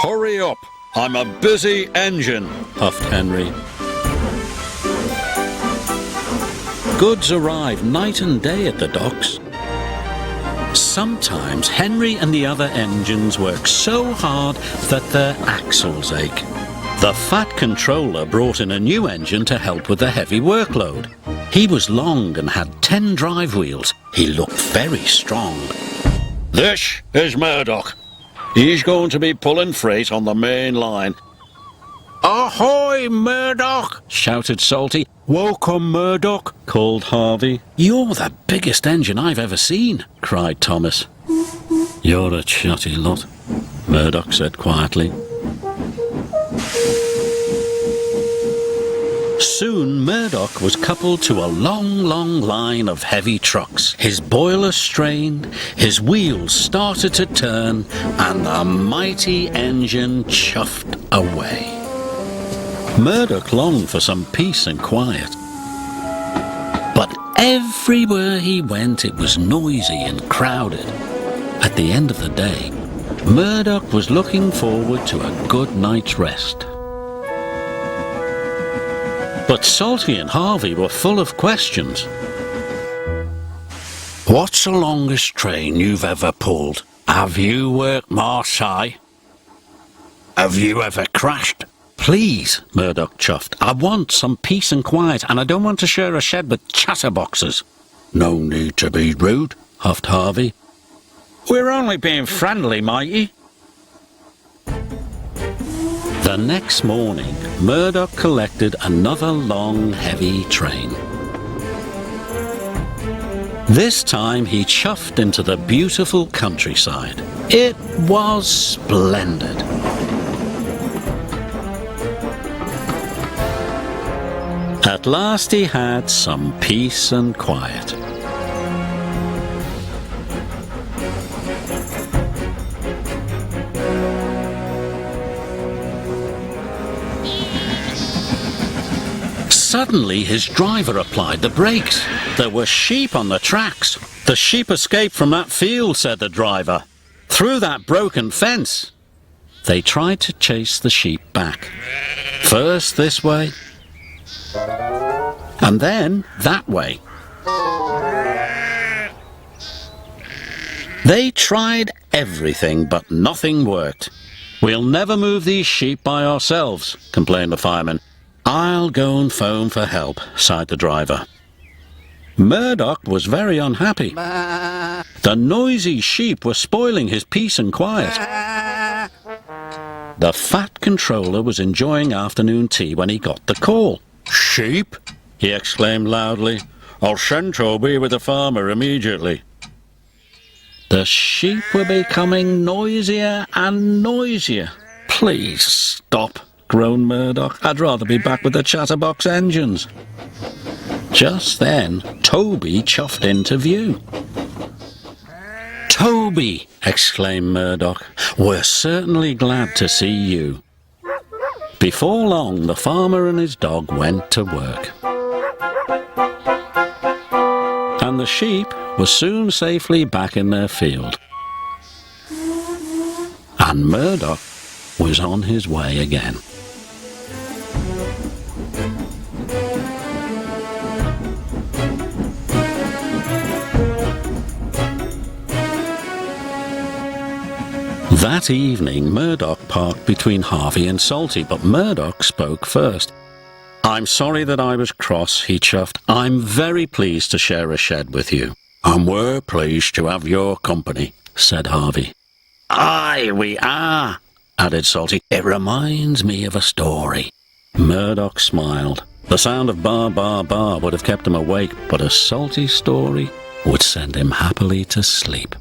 Hurry up! I'm a busy engine, huffed Henry. Goods arrive night and day at the docks. Sometimes Henry and the other engines work so hard that their axles ache. The fat controller brought in a new engine to help with the heavy workload. He was long and had 10 drive wheels. He looked very strong. This is Murdoch. He's going to be pulling freight on the main line. Ahoy, Murdoch! Shouted Salty. Welcome, Murdoch, called Harvey. You're the biggest engine I've ever seen, cried Thomas. You're a chatty lot, Murdoch said quietly. Soon Murdoch was coupled to a long line of heavy trucks. His boiler strained, his wheels started to turn, and the mighty engine chuffed away. Murdoch longed for some peace and quiet. But everywhere he went it was noisy and crowded. At the end of the day, Murdoch was looking forward to a good night's rest. But Salty and Harvey were full of questions. What's the longest train you've ever pulled? Have you worked Marseille? Have you ever crashed? Please, Murdoch chuffed. I want some peace and quiet, and I don't want to share a shed with chatterboxes. No need to be rude, huffed Harvey. We're only being friendly, matey. The next morning, Murdoch collected another long, heavy train. This time he chuffed into the beautiful countryside. It was splendid. At last he had some peace and quiet. Suddenly his driver applied the brakes. There were sheep on the tracks. The sheep escaped from that field, said the driver. Through that broken fence. They tried to chase the sheep back. First this way, and then that way. They tried everything, but nothing worked. We'll never move these sheep by ourselves, complained the fireman. I'll go and phone for help, sighed the driver. Murdoch was very unhappy. The noisy sheep were spoiling his peace and quiet. The fat controller was enjoying afternoon tea when he got the call. Sheep? He exclaimed loudly. I'll send Toby with the farmer immediately. The sheep were becoming noisier and noisier. Please stop, groaned Murdoch. I'd rather be back with the chatterbox engines. Just then, Toby chuffed into view. Toby, exclaimed Murdoch, we're certainly glad to see you. Before long, the farmer and his dog went to work. And the sheep were soon safely back in their field. And Murdoch was on his way again. That evening, Murdoch parked between Harvey and Salty, but Murdoch spoke first. I'm sorry that I was cross, he chuffed. I'm very pleased to share a shed with you. And we're pleased to have your company, said Harvey. Aye, we are, added Salty. It reminds me of a story. Murdoch smiled. The sound of bar, bar, bar would have kept him awake, but a Salty story would send him happily to sleep.